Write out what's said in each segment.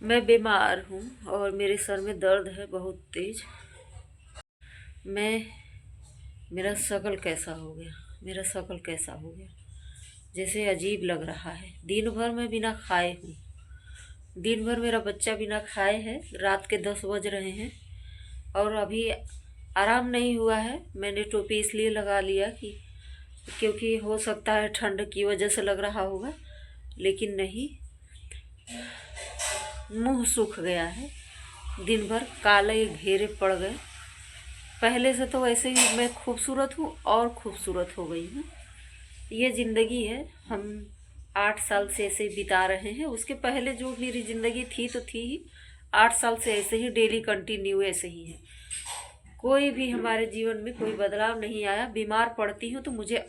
मैं बीमार हूँ और मेरे सर में दर्द है बहुत तेज। मैं मेरा शकल कैसा हो गया, मेरा शकल कैसा हो गया, जैसे अजीब लग रहा है। दिन भर मैं बिना खाए हूँ, दिन भर मेरा बच्चा बिना खाए है। रात के 10 बज रहे हैं और अभी आराम नहीं हुआ है। मैंने टोपी इसलिए लगा लिया कि क्योंकि हो सकता है ठंड की वजह से लग रहा होगा, लेकिन नहीं, मुंह सूख गया है। दिन भर काले घेरे पड़ गए। पहले से तो वैसे ही मैं खूबसूरत हूँ और खूबसूरत हो गई हूँ। ये ज़िंदगी है, हम 8 साल से ऐसे ही बिता रहे हैं। उसके पहले जो मेरी ज़िंदगी थी तो थी ही, 8 साल से ऐसे ही डेली कंटिन्यू ऐसे ही है। कोई भी हमारे जीवन में कोई बदलाव नहीं आया। बीमार पड़ती हूँ तो मुझे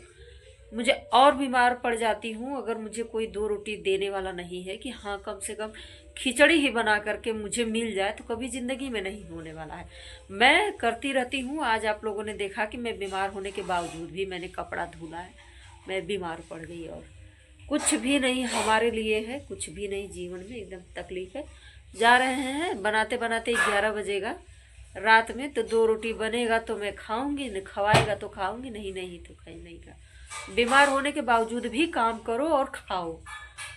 मुझे और बीमार पड़ जाती हूँ अगर मुझे कोई 2 रोटी देने वाला नहीं है कि हाँ कम से कम खिचड़ी ही बना करके मुझे मिल जाए, तो कभी ज़िंदगी में नहीं होने वाला है। मैं करती रहती हूँ। आज आप लोगों ने देखा कि मैं बीमार होने के बावजूद भी मैंने कपड़ा धुला है। मैं बीमार पड़ गई और कुछ भी नहीं हमारे लिए है, कुछ भी नहीं जीवन में, एकदम तकलीफ है। जा रहे हैं, बनाते बनाते 11 बजेगा रात में, तो 2 रोटी बनेगा तो मैं खाऊंगी, न खवाएगा तो खाऊंगी, नहीं नहीं तो खाई नहीं का। बीमार होने के बावजूद भी काम करो और खाओ,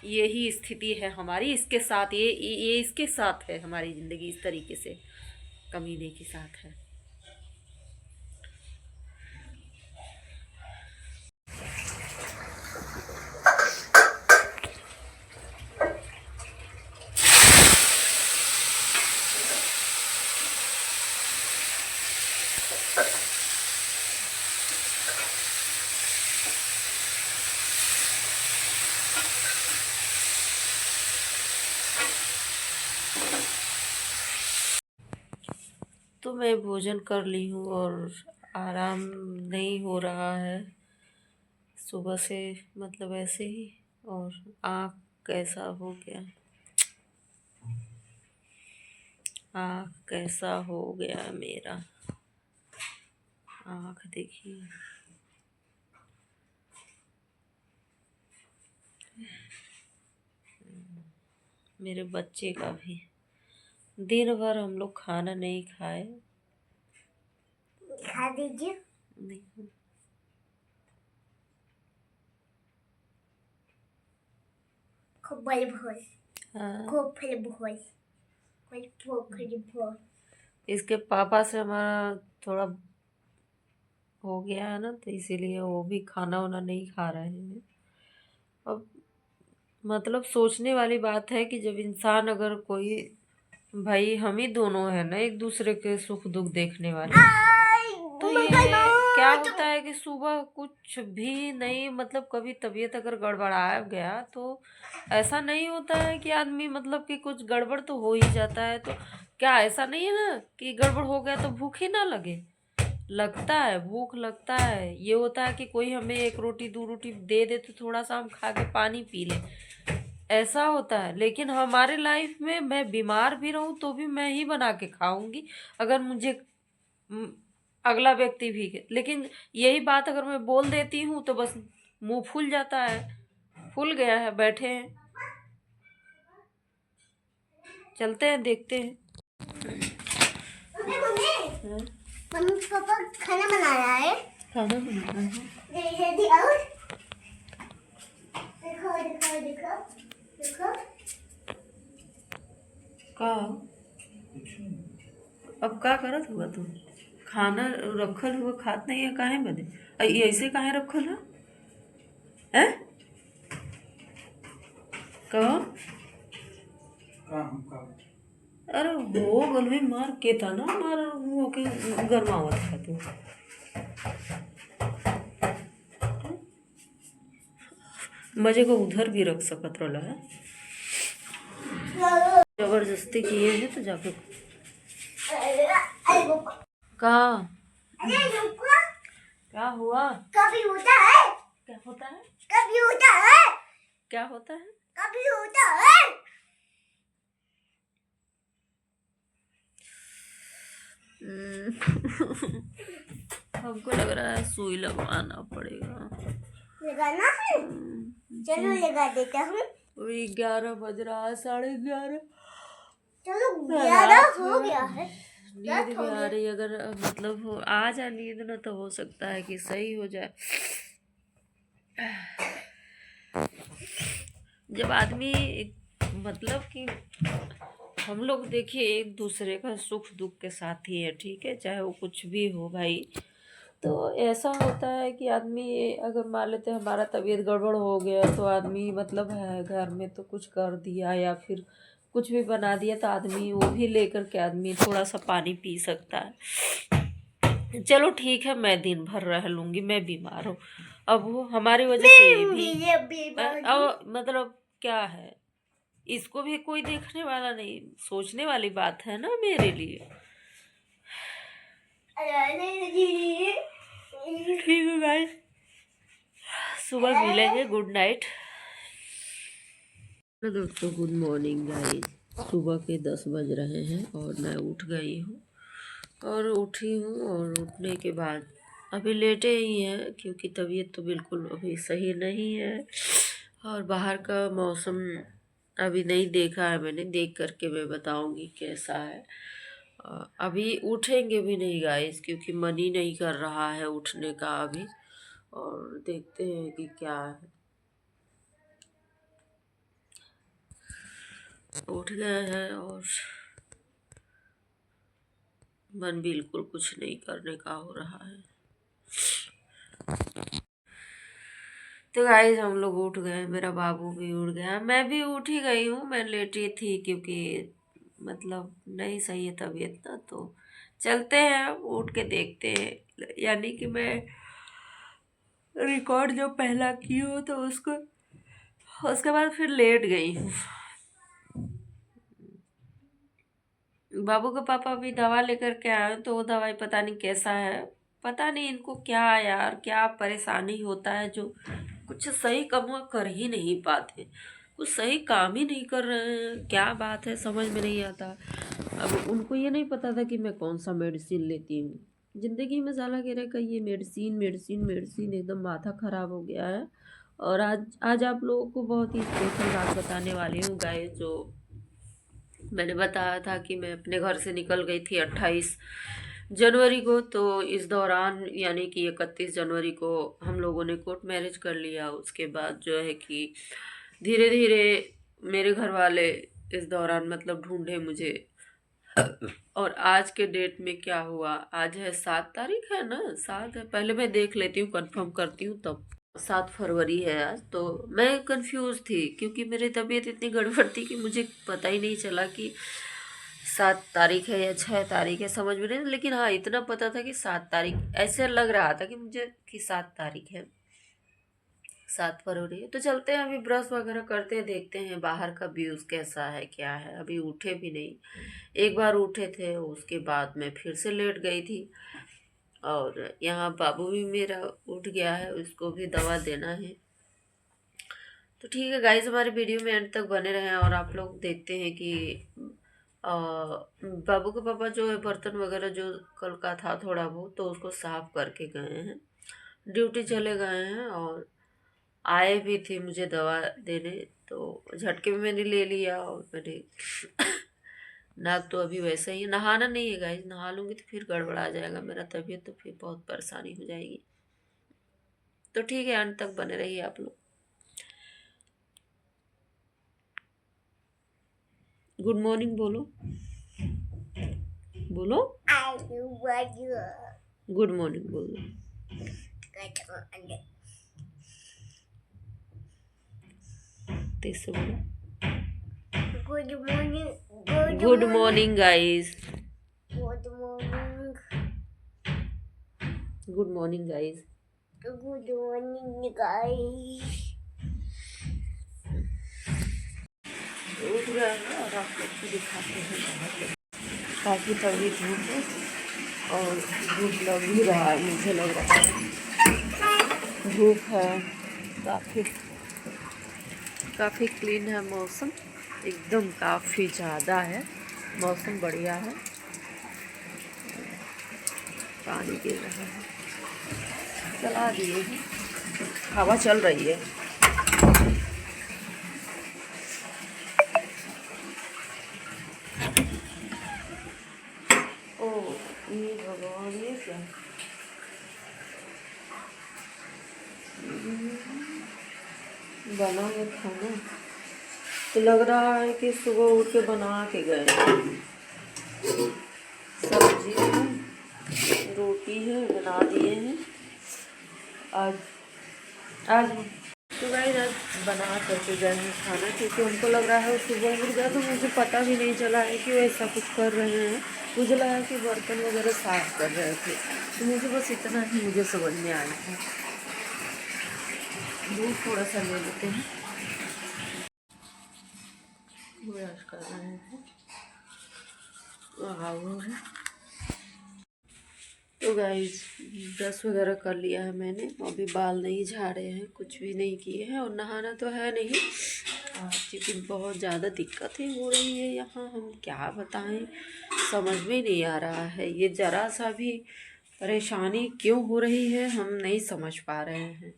यही स्थिति है हमारी। इसके साथ ये इसके साथ है हमारी ज़िंदगी, इस तरीके से कमीने के साथ है। तो मैं भोजन कर ली हूँ और आराम नहीं हो रहा है सुबह से, मतलब ऐसे ही। और आँख कैसा हो गया, आँख कैसा हो गया मेरा, आँख देखिए। मेरे बच्चे का भी दिन भर हम लोग खाना नहीं खाए। खा दीजिए। नहीं, खूब बड़ी भोज। हाँ, खूब फिर भोज, खूब भोज। इसके पापा से हमारा थोड़ा हो गया है ना, तो इसीलिए वो भी खाना वाना नहीं खा रहे हैं। अब मतलब सोचने वाली बात है कि जब इंसान, अगर कोई, भाई हम ही दोनों है ना एक दूसरे के सुख दुख देखने वाले, तो ये क्या होता है कि सुबह कुछ भी नहीं, मतलब कभी तबीयत अगर गड़बड़ा गया तो ऐसा नहीं होता है कि आदमी, मतलब कि कुछ गड़बड़ तो हो ही जाता है। तो क्या ऐसा नहीं है ना कि गड़बड़ हो गया तो भूख ही ना लगे, लगता है, भूख लगता है। ये होता है कि कोई हमें 1 रोटी 2 रोटी दे दे तो थोड़ा सा हम खा के पानी पी लें, ऐसा होता है। लेकिन हमारे लाइफ में मैं बीमार भी रहूं तो भी मैं ही बना के खाऊंगी, अगर मुझे अगला व्यक्ति भी लेकिन यही बात अगर मैं बोल देती हूँ तो बस मुंह फूल जाता है। फूल गया है, बैठे हैं, चलते हैं देखते हैं। मम्मी पापा खाना बना रहा है, खाना बना रहा है। देखो देखो देखो देखो का अब का करत हुआ तुम? खाना रखल हुआ खात नहीं है, काहे बदे ये ऐसे काहे रखल है? हैं? कहो अरे हो गल में मार के था ना, मार वो के गरमावत है तू। मजे को उधर भी रख सकत रहला है, जबरदस्ती किए हैं तो जाके का क्या हुआ? कभी होता है, क्या होता है, कभी होता है, क्या होता है, कभी होता है। हमको लग रहा है सुई लगवाना पड़ेगा। लगाना है? चलो लगा देता हूँ। 11 बज रहा है, 11:30। चलो ज्यादा हो गया है। नींद भी आ रही, अगर मतलब आ जाए नींद ना तो हो सकता है कि सही हो जाए। जब आदमी मतलब कि हम लोग देखिए एक दूसरे का सुख दुख के साथी है, ठीक है, चाहे वो कुछ भी हो भाई। तो ऐसा होता है कि आदमी अगर मान लेते हैं हमारा तबीयत गड़बड़ हो गया तो आदमी मतलब है घर में तो कुछ कर दिया या फिर कुछ भी बना दिया तो आदमी वो भी लेकर के आदमी थोड़ा सा पानी पी सकता है। चलो ठीक है, मैं दिन भर रह लूँगी, मैं बीमार हूँ, अब वो हमारी वजह से ये भी अब मतलब क्या है, इसको भी कोई देखने वाला नहीं, सोचने वाली बात है ना मेरे लिए। ठीक है गाइस, सुबह मिलेंगे, गुड नाइट। तो दोस्तों गुड मॉर्निंग गाइस, सुबह के 10 बज रहे हैं और मैं उठ गई हूँ और उठी हूँ। और उठने के बाद अभी लेटे ही हैं क्योंकि तबीयत तो बिल्कुल अभी सही नहीं है और बाहर का मौसम अभी नहीं देखा है मैंने, देख करके मैं बताऊंगी कैसा है। अभी उठेंगे भी नहीं गाइस क्योंकि मन ही नहीं कर रहा है उठने का अभी, और देखते हैं कि क्या है। उठ गए हैं और मन बिल्कुल कुछ नहीं करने का हो रहा है। तो गाइस हम लोग उठ गए, मेरा बाबू भी उठ गया, मैं भी उठ ही गई हूँ। मैं लेटी थी क्योंकि मतलब नहीं सही है तबीयत ना, तो चलते हैं अब उठ के देखते हैं, यानी कि मैं रिकॉर्ड जो पहला की हूँ तो उसको उसके बाद फिर लेट गई हूँ। बाबू के पापा भी दवा लेकर के आए तो वो दवाई पता नहीं कैसा है, पता नहीं इनको क्या यार क्या परेशानी होता है जो कुछ सही काम कर ही नहीं पाते, कुछ सही काम ही नहीं कर रहे हैं, क्या बात है समझ में नहीं आता। अब उनको ये नहीं पता था कि मैं कौन सा मेडिसिन लेती हूँ। ज़िंदगी में साला कह रहे का ये मेडिसिन मेडिसिन मेडिसिन एकदम माथा ख़राब हो गया है। और आज आप लोगों को बहुत ही स्पेशल बात बताने वाली हूँ गाइस। जो मैंने बताया था कि मैं अपने घर से निकल गई थी 28 जनवरी को, तो इस दौरान यानी कि 31 जनवरी को हम लोगों ने कोर्ट मैरिज कर लिया। उसके बाद जो है कि धीरे धीरे मेरे घर वाले इस दौरान मतलब ढूंढे मुझे। और आज के डेट में क्या हुआ, आज है 7 तारीख है ना, 7 है, पहले मैं देख लेती हूँ कंफर्म करती हूँ तब। 7 फरवरी है आज। तो मैं कंफ्यूज थी क्योंकि मेरी तबीयत इतनी गड़बड़ थी कि मुझे पता ही नहीं चला कि 7 तारीख है या 6 तारीख है, समझ में नहीं। लेकिन हाँ इतना पता था कि 7 तारीख, ऐसे लग रहा था कि मुझे कि 7 तारीख है, 7 फरवरी है। तो चलते हैं अभी ब्रश वगैरह करते हैं, देखते हैं बाहर का व्यूज़ कैसा है क्या है। अभी उठे भी नहीं, एक बार उठे थे उसके बाद मैं फिर से लेट गई थी। और यहाँ बाबू भी मेरा उठ गया है, उसको भी दवा देना है। तो ठीक है गाइस, हमारे वीडियो में एंड तक बने रहें और आप लोग देखते हैं कि बाबू के पापा जो है बर्तन वगैरह जो कल का था थोड़ा बहुत तो उसको साफ करके गए हैं, ड्यूटी चले गए हैं। और आए भी थे मुझे दवा देने, तो झटके में मैंने ले लिया। और मैंने नाक तो अभी वैसे ही, नहाना नहीं है गाइस, नहा लूँगी तो फिर गड़बड़ा जाएगा मेरा तबीयत, तो फिर बहुत परेशानी हो जाएगी। तो ठीक है, अंत तक बने रहिए आप लोग। गुड मॉर्निंग बोलो, बोलो गुड मॉर्निंग बोलो। तेज से बोलो good morning. Good morning guys, good morning. Good morning guys. Good morning guys. उठ गया है और आप लोग को दिखाते हैं बाहर के। काफ़ी तगड़ी धूप है और धूप लग भी रहा है, मुझे लग रहा है धूप है। काफ़ी क्लीन है मौसम, एकदम काफ़ी ज़्यादा है मौसम, बढ़िया है। पानी गिर रहा है, चला दिए हैं, हवा चल रही है। क्या है। बना है खाना तो लग रहा है कि सुबह उठ के बना के गए। सब्जी है, रोटी है, बना दिए हैं आज। आज तो गाइस आज बना करके गए हैं खाना, क्योंकि उनको लग रहा है सुबह उठ गया, तो मुझे पता भी नहीं चला है कि वो ऐसा कुछ कर रहे हैं। मुझे लगा कि बर्तन वगैरह साफ कर रहे थे, तो मुझे बस इतना ही मुझे समझ में आया है। दूध थोड़ा सा ले लेते हैं, ब्रश कर रहे हैं। तो गाइस ब्रश वगैरह कर लिया है मैंने, अभी बाल नहीं झाड़े हैं, कुछ भी नहीं किए हैं, और नहाना तो है नहीं क्योंकि बहुत ज़्यादा दिक्कतें हो रही है यहाँ। हम क्या बताएं, समझ में नहीं आ रहा है ये ज़रा सा भी परेशानी क्यों हो रही है, हम नहीं समझ पा रहे हैं।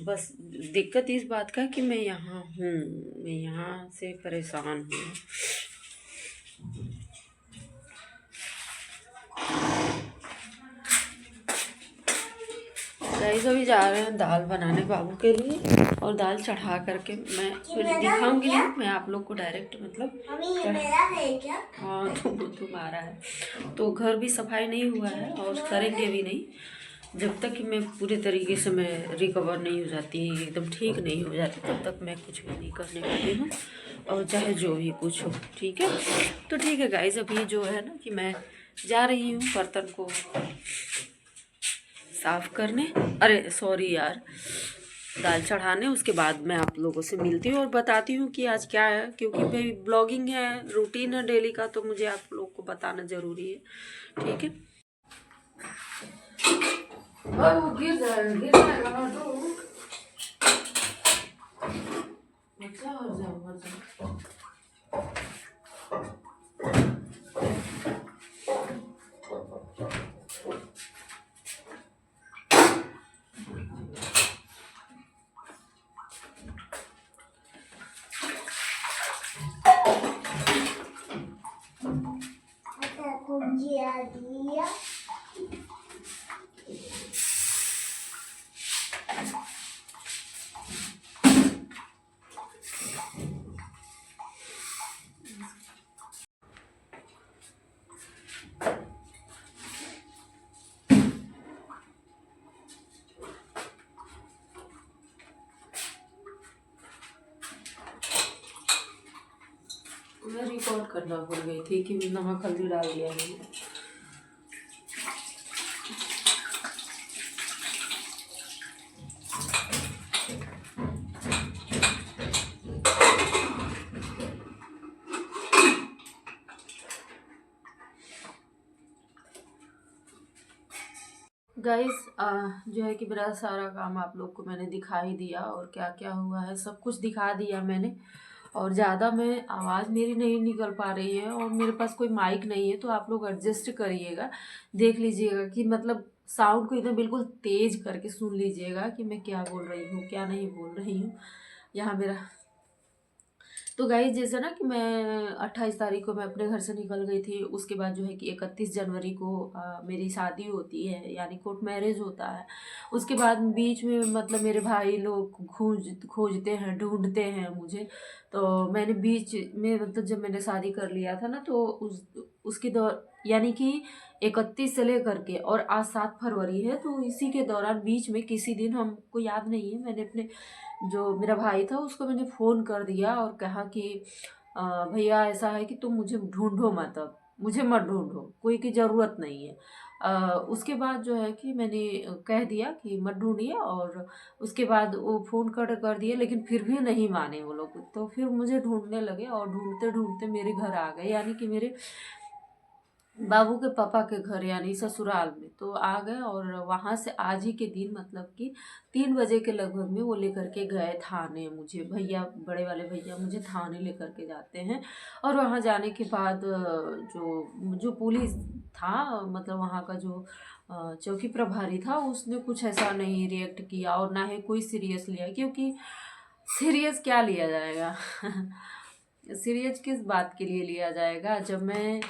बस दिक्कत इस बात का कि मैं यहाँ हूँ, मैं यहाँ से परेशान हूँ। गाइस अभी जा रहे हैं दाल बनाने बाबू के लिए, और दाल चढ़ा करके मैं दिखाऊंगी नहीं, मैं आप लोग को डायरेक्ट मतलब मेरा है क्या? हाँ तुम्हारा है। तो घर भी सफाई नहीं हुआ है और करेंगे भी नहीं जब तक कि मैं पूरे तरीके से मैं रिकवर नहीं हो जाती, एकदम ठीक नहीं हो जाती, तब तक मैं कुछ भी नहीं करने वाली हूँ, और चाहे जो भी कुछ हो। ठीक है, तो ठीक है गाइस, अभी जो है ना कि मैं जा रही हूँ बर्तन को साफ़ करने, अरे सॉरी यार, दाल चढ़ाने। उसके बाद मैं आप लोगों से मिलती हूँ और बताती हूँ कि आज क्या है, क्योंकि भाई ब्लॉगिंग है, रूटीन है डेली का, तो मुझे आप लोग को बताना ज़रूरी है। ठीक है, वो गिर जाएगा तो दिया मैं रिकॉर्ड करना भूल गई थी कि नमक हल्दी डाल दिया है। गाइस जो है कि मेरा सारा काम आप लोग को मैंने दिखा ही दिया, और क्या क्या हुआ है सब कुछ दिखा दिया मैंने। और ज़्यादा मैं आवाज़ मेरी नहीं निकल पा रही है, और मेरे पास कोई माइक नहीं है, तो आप लोग एडजस्ट करिएगा, देख लीजिएगा कि मतलब साउंड को एकदम बिल्कुल तेज़ करके सुन लीजिएगा कि मैं क्या बोल रही हूँ क्या नहीं बोल रही हूँ। यहाँ मेरा तो गाइस जैसे ना कि मैं 28 तारीख को मैं अपने घर से निकल गई थी, उसके बाद जो है कि 31 जनवरी को मेरी शादी होती है, यानी कोर्ट मैरिज होता है। उसके बाद बीच में मतलब मेरे भाई लोग खोजते हैं, ढूंढते हैं मुझे। तो मैंने बीच में मतलब जब मैंने शादी कर लिया था ना, तो उसके दौर यानी कि 31 से लेकर के और आज 7 फरवरी है, तो इसी के दौरान बीच में किसी दिन, हमको याद नहीं है, मैंने अपने जो मेरा भाई था उसको मैंने फ़ोन कर दिया और कहा कि भैया ऐसा है कि तुम मुझे ढूंढो मत, अब मुझे मत ढूंढो, कोई की ज़रूरत नहीं है। उसके बाद जो है कि मैंने कह दिया कि मत ढूंढिए, और उसके बाद वो फ़ोन कर दिए, लेकिन फिर भी नहीं माने वो लोग। तो फिर मुझे ढूंढने लगे, और ढूंढते ढूंढते मेरे घर आ गए, यानी कि मेरे बाबू के पापा के घर यानी ससुराल में। तो आ गए, और वहाँ से आज ही के दिन मतलब कि 3 बजे के लगभग में वो लेकर के गए थाने मुझे, भैया बड़े वाले भैया मुझे थाने लेकर के जाते हैं। और वहाँ जाने के बाद जो जो पुलिस था, मतलब वहाँ का जो चौकी प्रभारी था, उसने कुछ ऐसा नहीं रिएक्ट किया, और ना ही कोई सीरियस लिया, क्योंकि सीरियस क्या लिया जाएगा सीरियस किस बात के लिए लिया जाएगा, जब मैं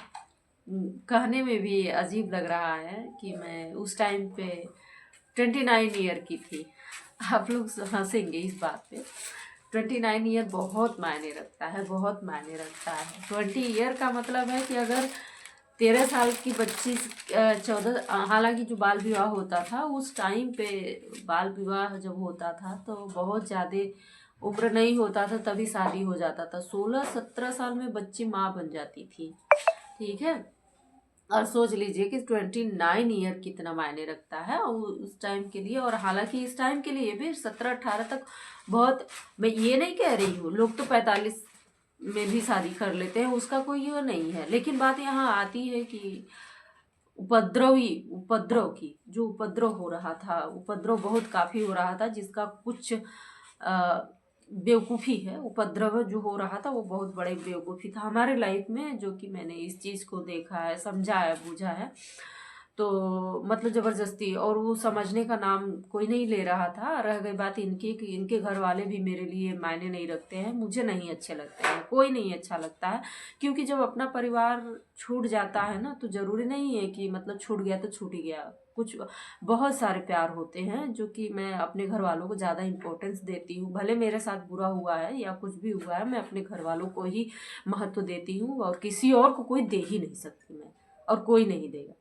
कहने में भी अजीब लग रहा है कि मैं उस टाइम पे 29 ईयर की थी। आप लोग हंसेंगे इस बात पे। 29 ईयर बहुत मायने रखता है, बहुत मायने रखता है। 20 ईयर का मतलब है कि अगर 13 साल की बच्ची 14, हालांकि जो बाल विवाह होता था उस टाइम पे, बाल विवाह जब होता था तो बहुत ज़्यादा उम्र नहीं होता था तभी शादी हो जाता था। 16-17 साल में बच्ची माँ बन जाती थी, ठीक है। और सोच लीजिए कि 29 ईयर कितना मायने रखता है उस टाइम के लिए। और हालांकि इस टाइम के लिए भी 17-18 तक बहुत, मैं ये नहीं कह रही हूँ, लोग तो 45 में भी शादी कर लेते हैं, उसका कोई वो नहीं है। लेकिन बात यहाँ आती है कि उपद्रव की, जो उपद्रव हो रहा था, उपद्रव बहुत काफ़ी हो रहा था, जिसका कुछ बेवकूफ़ी है। उपद्रव जो हो रहा था वो बहुत बड़े बेवकूफ़ी था हमारे लाइफ में, जो कि मैंने इस चीज़ को देखा है, समझा है, बूझा है। तो मतलब ज़बरदस्ती, और वो समझने का नाम कोई नहीं ले रहा था। रह गई बात इनकी कि इनके घर वाले भी मेरे लिए मायने नहीं रखते हैं, मुझे नहीं अच्छे लगते हैं, कोई नहीं अच्छा लगता है। क्योंकि जब अपना परिवार छूट जाता है ना, तो ज़रूरी नहीं है कि मतलब छूट गया तो छूट ही गया। कुछ बहुत सारे प्यार होते हैं जो कि मैं अपने घर वालों को ज़्यादा इम्पोर्टेंस देती हूँ। भले मेरे साथ बुरा हुआ है या कुछ भी हुआ है, मैं अपने घर वालों को ही महत्व देती हूँ, और किसी और को कोई दे ही नहीं सकती मैं, और कोई नहीं देगा,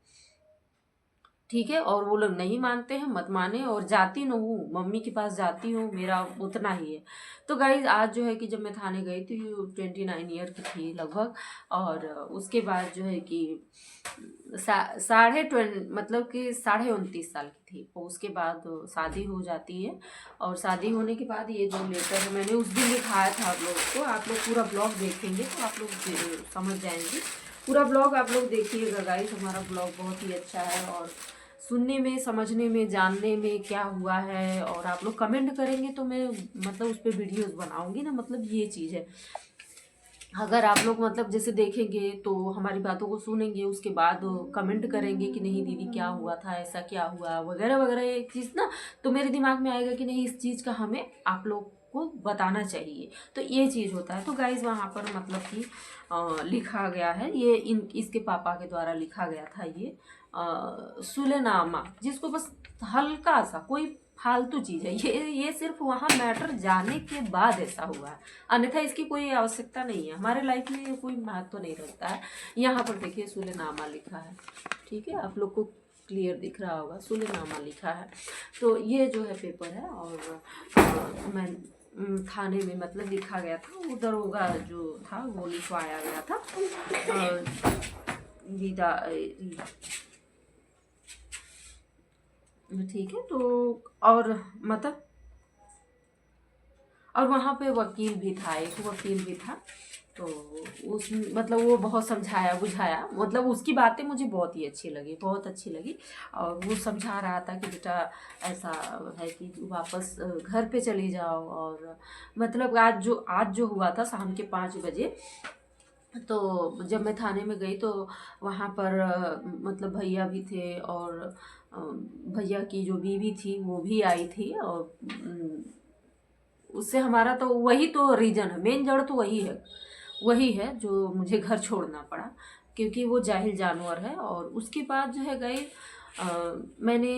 ठीक है। और वो लोग नहीं मानते हैं, मत माने। और जाती न हूँ, मम्मी के पास जाती हूँ, मेरा उतना ही है। तो गाइज आज जो है कि जब मैं थाने गई थी 29 ईयर की थी लगभग, और उसके बाद जो है कि मतलब कि 29.5 साल की थी। और उसके बाद शादी हो जाती है। और शादी होने के बाद ये जो लेटर है मैंने उस दिन दिखाया था आप लोग को, आप लोग पूरा ब्लॉग देखेंगे तो आप लोग समझ जाएंगे। पूरा ब्लॉग आप लोग देखिएगा गाइस, हमारा ब्लॉग बहुत ही अच्छा है, और सुनने में, समझने में, जानने में क्या हुआ है। और आप लोग कमेंट करेंगे तो मैं मतलब उस पर वीडियोस बनाऊंगी ना, मतलब ये चीज़ है। अगर आप लोग मतलब जैसे देखेंगे तो हमारी बातों को सुनेंगे, उसके बाद कमेंट करेंगे कि नहीं दीदी क्या हुआ था, ऐसा क्या हुआ वगैरह वगैरह, एक चीज़ ना, तो मेरे दिमाग में आएगा कि नहीं इस चीज़ का हमें आप लोग को बताना चाहिए। तो ये चीज़ होता है। तो गाइज वहाँ पर मतलब कि लिखा गया है, ये इसके पापा के द्वारा लिखा गया था ये सुलेनामा, जिसको बस हल्का सा कोई फालतू चीज़ है ये सिर्फ वहाँ मैटर जाने के बाद ऐसा हुआ है, अन्यथा इसकी कोई आवश्यकता नहीं है। हमारे लाइफ में ये कोई महत्व नहीं रखता है। यहाँ पर देखिए सुलेनामा लिखा है, ठीक है, आप लोग को क्लियर दिख रहा होगा, सुलेनामा लिखा है। तो ये जो है पेपर है, और मैं थाने में मतलब लिखा गया था, वो दरोगा जो था वो लिखवाया गया था। विदा, ठीक है। तो और मतलब, और वहाँ पे वकील भी था, एक वकील भी था। तो उस मतलब वो बहुत समझाया बुझाया, मतलब उसकी बातें मुझे बहुत ही अच्छी लगी, बहुत अच्छी लगी। और वो समझा रहा था कि बेटा ऐसा है कि वापस घर पे चली जाओ। और मतलब आज जो हुआ था शाम के 5 बजे, तो जब मैं थाने में गई तो वहाँ पर मतलब भैया भी थे, और भैया की जो बीवी थी वो भी आई थी। और उससे हमारा तो वही तो रीज़न है, मेन जड़ तो वही है जो मुझे घर छोड़ना पड़ा, क्योंकि वो जाहिल जानवर है। और उसके बाद जो है गए, मैंने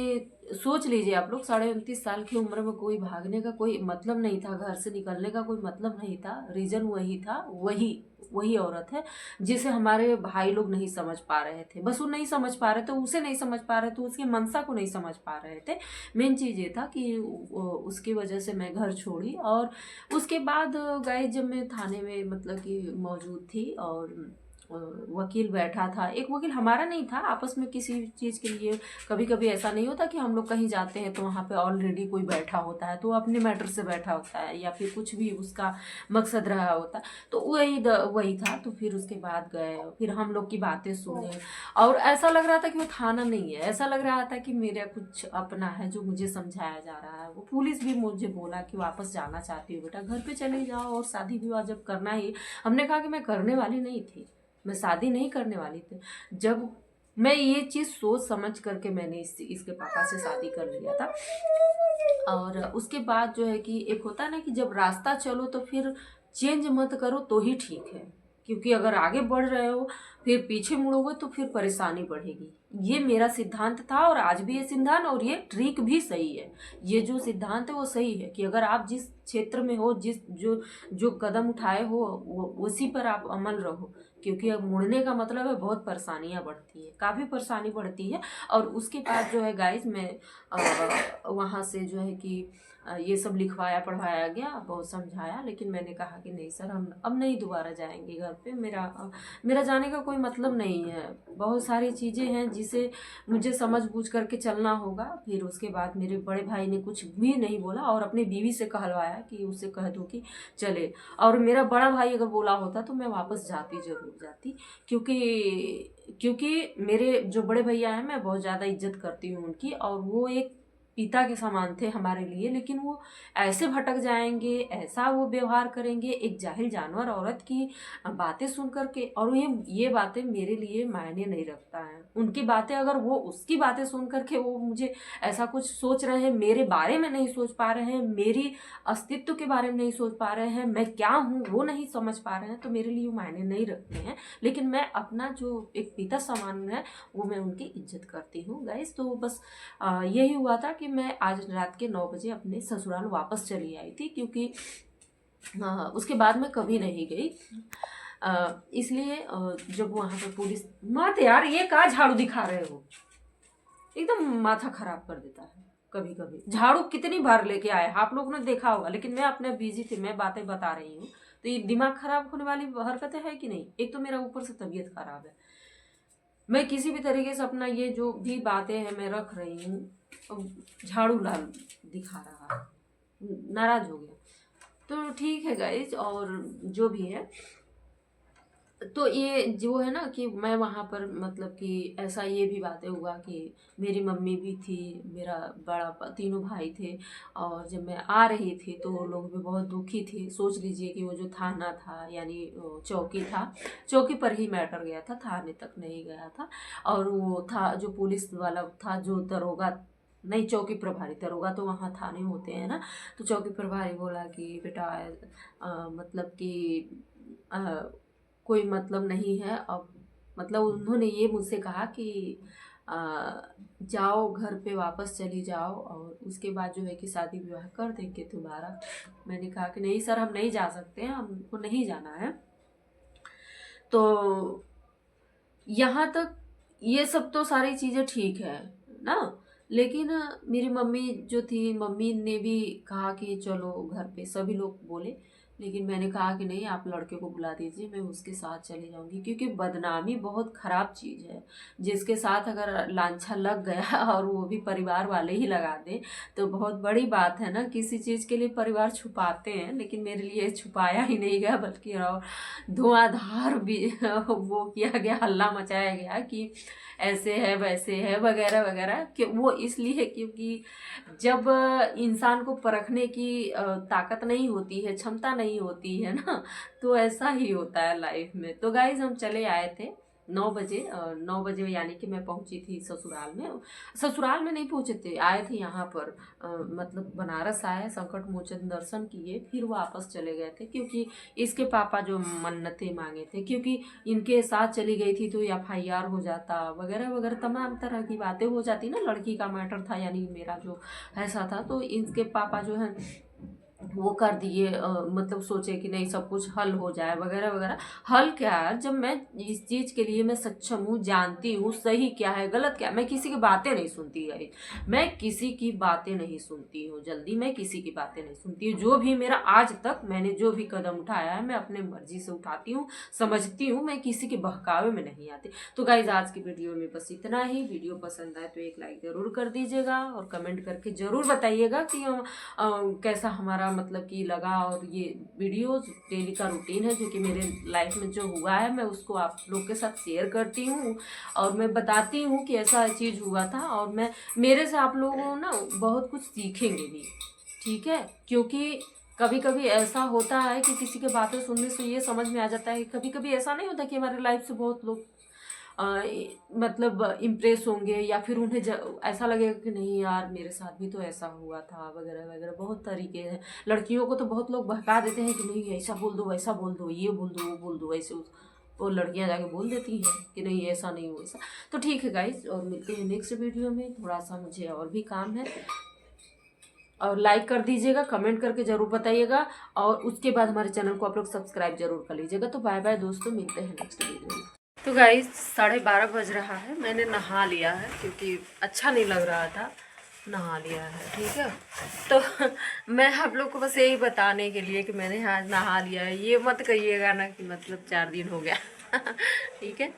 सोच लीजिए आप लोग, 29.5 साल की उम्र में कोई भागने का कोई मतलब नहीं था, घर से निकलने का कोई मतलब नहीं था। रीज़न वही था, वही औरत है जिसे हमारे भाई लोग नहीं समझ पा रहे थे। बस वो नहीं समझ पा रहे थे, उसे नहीं समझ पा रहे थे, उसकी मंशा को नहीं समझ पा रहे थे। मेन चीज़ ये था कि उसकी वजह से मैं घर छोड़ी। और उसके बाद गए, जब मैं थाने में मतलब कि मौजूद थी, और वकील बैठा था, एक वकील हमारा नहीं था, आपस में किसी चीज़ के लिए कभी कभी ऐसा नहीं होता कि हम लोग कहीं जाते हैं तो वहाँ पे ऑलरेडी कोई बैठा होता है, तो अपने मैटर से बैठा होता है, या फिर कुछ भी उसका मकसद रहा होता। तो वही था। तो फिर उसके बाद गए, फिर हम लोग की बातें सुने, और ऐसा लग रहा था कि वो थाना नहीं है, ऐसा लग रहा था कि मेरा कुछ अपना है जो मुझे समझाया जा रहा है। वो पुलिस भी मुझे बोला कि वापस जाना चाहती हो बेटा, घर पे चले जाओ, और शादी विवाह जब करना ही। हमने कहा कि मैं करने वाली नहीं थी, मैं शादी नहीं करने वाली थी। जब मैं ये चीज़ सोच समझ करके मैंने इसके पापा से शादी कर लिया था। और उसके बाद जो है कि एक होता है ना कि जब रास्ता चलो तो फिर चेंज मत करो तो ही ठीक है, क्योंकि अगर आगे बढ़ रहे हो फिर पीछे मुड़ोगे तो फिर परेशानी बढ़ेगी। ये मेरा सिद्धांत था और आज भी ये सिद्धांत, और ये ट्रिक भी सही है। ये जो सिद्धांत है वो सही है कि अगर आप जिस क्षेत्र में हो, जिस जो जो कदम उठाए हो वो उसी पर आप अमल रहो, क्योंकि अब मुड़ने का मतलब है बहुत परेशानियां बढ़ती है, काफ़ी परेशानी बढ़ती है। और उसके बाद जो है गाइस मैं वहाँ से जो है कि ये सब लिखवाया पढ़वाया गया, बहुत समझाया, लेकिन मैंने कहा कि नहीं सर, हम अब नहीं दोबारा जाएंगे घर पे। मेरा जाने का कोई मतलब नहीं है। बहुत सारी चीज़ें हैं जिसे मुझे समझ बूझ करके चलना होगा। फिर उसके बाद मेरे बड़े भाई ने कुछ भी नहीं बोला और अपनी बीवी से कहलवाया कि उससे कह दो कि चले। और मेरा बड़ा भाई अगर बोला होता तो मैं वापस जाती, जरूर जाती, क्योंकि मेरे जो बड़े भैया हैं मैं बहुत ज़्यादा इज्जत करती हूँ उनकी, और वो एक पिता के समान थे हमारे लिए। लेकिन वो ऐसे भटक जाएंगे, ऐसा वो व्यवहार करेंगे एक जाहिल जानवर औरत की बातें सुन करके। और ये बातें मेरे लिए मायने नहीं रखता है। उनकी बातें, अगर वो उसकी बातें सुन करके वो मुझे ऐसा कुछ सोच रहे हैं, मेरे बारे में नहीं सोच पा रहे हैं, मेरी अस्तित्व के बारे में नहीं सोच पा रहे हैं, मैं क्या हूँ वो नहीं समझ पा रहे हैं, तो मेरे लिए वो मायने नहीं रखते हैं। लेकिन मैं अपना जो एक पिता समान है वो मैं उनकी इज्जत करती हूँ गाइस। तो बस यही हुआ था कि मैं आज रात के 9 बजे अपने ससुराल वापस चली आई थी, क्योंकि उसके बाद मैं कभी नहीं गई। इसलिए जब वहाँ पे पुलिस, मत यार ये कहाँ झाड़ू दिखा रहे हो, एकदम माथा खराब कर देता है कभी कभी। झाड़ू कितनी बार लेके आए आप लोगों ने देखा होगा, लेकिन मैं अपने बिजी थी, मैं बातें बता रही हूँ। तो ये दिमाग खराब होने वाली हरकतें है कि नहीं। एक तो मेरा ऊपर से तबीयत खराब है, मैं किसी भी तरीके से अपना ये जो भी बातें हैं मैं रख रही हूँ, झाड़ू लाल दिखा रहा है, नाराज हो गया। तो ठीक है गाइज, और जो भी है, तो ये जो है ना कि मैं वहाँ पर मतलब कि ऐसा ये भी बातें हुआ कि मेरी मम्मी भी थी, मेरा तीनों भाई थे। और जब मैं आ रही थी तो वो लोग भी बहुत दुखी थे। सोच लीजिए कि वो जो थाना था, यानी चौकी था, चौकी पर ही मैटर गया था, थाने तक नहीं गया था। और वो था जो पुलिस वाला था, जो दरोगा नहीं, चौकी प्रभारी, दरोगा तो वहाँ थाने होते हैं ना। तो चौकी प्रभारी बोला कि बेटा मतलब कि कोई मतलब नहीं है। अब मतलब उन्होंने ये मुझसे कहा कि जाओ घर पे वापस चली जाओ, और उसके बाद जो है कि शादी विवाह कर देंगे तुम्हारा। मैंने कहा कि नहीं सर, हम नहीं जा सकते हैं, हमको नहीं जाना है। तो यहाँ तक ये सब तो सारी चीज़ें ठीक है ना। लेकिन मेरी मम्मी जो थी, मम्मी ने भी कहा कि चलो घर पे, सभी लोग बोले। लेकिन मैंने कहा कि नहीं, आप लड़के को बुला दीजिए, मैं उसके साथ चली जाऊंगी, क्योंकि बदनामी बहुत खराब चीज़ है। जिसके साथ अगर लांछा लग गया और वो भी परिवार वाले ही लगा दे तो बहुत बड़ी बात है ना। किसी चीज़ के लिए परिवार छुपाते हैं, लेकिन मेरे लिए छुपाया ही नहीं गया, बल्कि और धुआंधार भी वो किया गया, हल्ला मचाया गया कि ऐसे है वैसे है वगैरह वगैरह। कि वो इसलिए क्योंकि जब इंसान को परखने की ताकत नहीं होती है, क्षमता नहीं होती है ना, तो ऐसा ही होता है लाइफ में। तो गाइज हम चले आए थे 9 बजे, 9 बजे यानी कि मैं पहुंची थी ससुराल में। ससुराल में नहीं पहुंचे थे, आए थे यहाँ पर, मतलब बनारस आए, संकट मोचन दर्शन किए, फिर वापस चले गए थे। क्योंकि इसके पापा जो मन्नतें मांगे थे, क्योंकि इनके साथ चली गई थी तो FIR हो जाता वगैरह वगैरह, तमाम तरह की बातें हो जाती ना। लड़की का मैटर था, यानी मेरा जो ऐसा था, तो इनके पापा जो है वो कर दिए। मतलब सोचे कि नहीं सब कुछ हल हो जाए वगैरह वगैरह। हल क्या है, जब मैं इस चीज़ के लिए मैं सक्षम हूँ, जानती हूँ सही क्या है गलत क्या है। मैं किसी की बातें नहीं सुनती गाइस, मैं किसी की बातें नहीं सुनती हूँ जल्दी, मैं किसी की बातें नहीं सुनती हूँ। जो भी मेरा आज तक मैंने जो भी कदम उठाया है मैं अपने मर्जी से उठाती हूँ, समझती हूँ, मैं किसी के बहकावे में नहीं आती। तो गाइज आज की वीडियो में बस इतना ही। वीडियो पसंद आए तो एक लाइक ज़रूर कर दीजिएगा, और कमेंट करके ज़रूर बताइएगा कि कैसा हमारा मतलब कि लगा। और ये वीडियोस डेली का रूटीन है जो कि मेरे लाइफ में जो हुआ है, मैं उसको आप लोग के साथ शेयर करती हूँ, और मैं बताती हूँ कि ऐसा चीज़ हुआ था। और मैं, मेरे से आप लोगों ना बहुत कुछ सीखेंगे भी, ठीक है। क्योंकि कभी कभी ऐसा होता है कि किसी की बातें सुनने से ये समझ में आ जाता है, कभी कभी ऐसा नहीं होता कि हमारे लाइफ से बहुत लोग मतलब इम्प्रेस होंगे, या फिर उन्हें ऐसा लगेगा कि नहीं यार मेरे साथ भी तो ऐसा हुआ था वगैरह वगैरह। बहुत तरीके हैं। लड़कियों को तो बहुत लोग बहका देते हैं कि नहीं ऐसा बोल दो, वैसा बोल दो, ये बोल दो, वो बोल दो, ऐसे वो लड़कियां जाके बोल देती हैं कि नहीं ऐसा नहीं वैसा। तो ठीक है गाइस, और मिलते हैं नेक्स्ट वीडियो में। थोड़ा सा मुझे और भी काम है, और लाइक कर दीजिएगा, कमेंट करके ज़रूर बताइएगा, और उसके बाद हमारे चैनल को आप लोग सब्सक्राइब जरूर कर लीजिएगा। तो बाय बाय दोस्तों, मिलते हैं नेक्स्ट वीडियो में। तो गाइस 12:30 बज रहा है, मैंने नहा लिया है क्योंकि अच्छा नहीं लग रहा था, नहा लिया है। ठीक है, तो मैं आप लोग को बस यही बताने के लिए कि मैंने आज नहा लिया है, ये मत कहिएगा ना कि मतलब 4 दिन हो गया। ठीक है।